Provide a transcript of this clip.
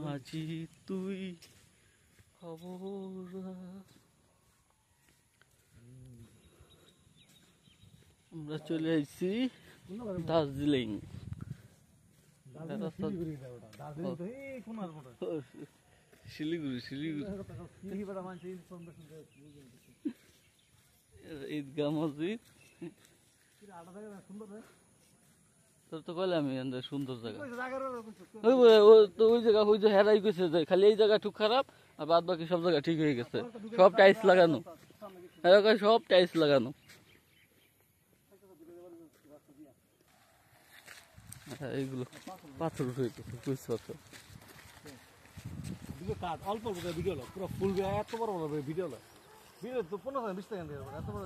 মাঝি তুই খবর আমরা চলে আসছি দার্জিলিং। শিলিগুড়ি ঈদগাহ মসজিদ। তোর তো কইলে আমি সুন্দর জায়গা ওই জায়গা ওই যে হেরাই গেছে যে খালি এই জায়গা খুব খারাপ আর বাদ বাকি সব জায়গা ঠিক হয়ে গেছে, সব টাইলস লাগানো, সব টাইলস লাগানো। এইগুলো পাথর উঠে গেছে, বুঝতে পারছো? অল্প ভিডিও পুরো ফুল এত বড় ভিডিও ভিডিও তো 15-20 সেকেন্ড এত বড়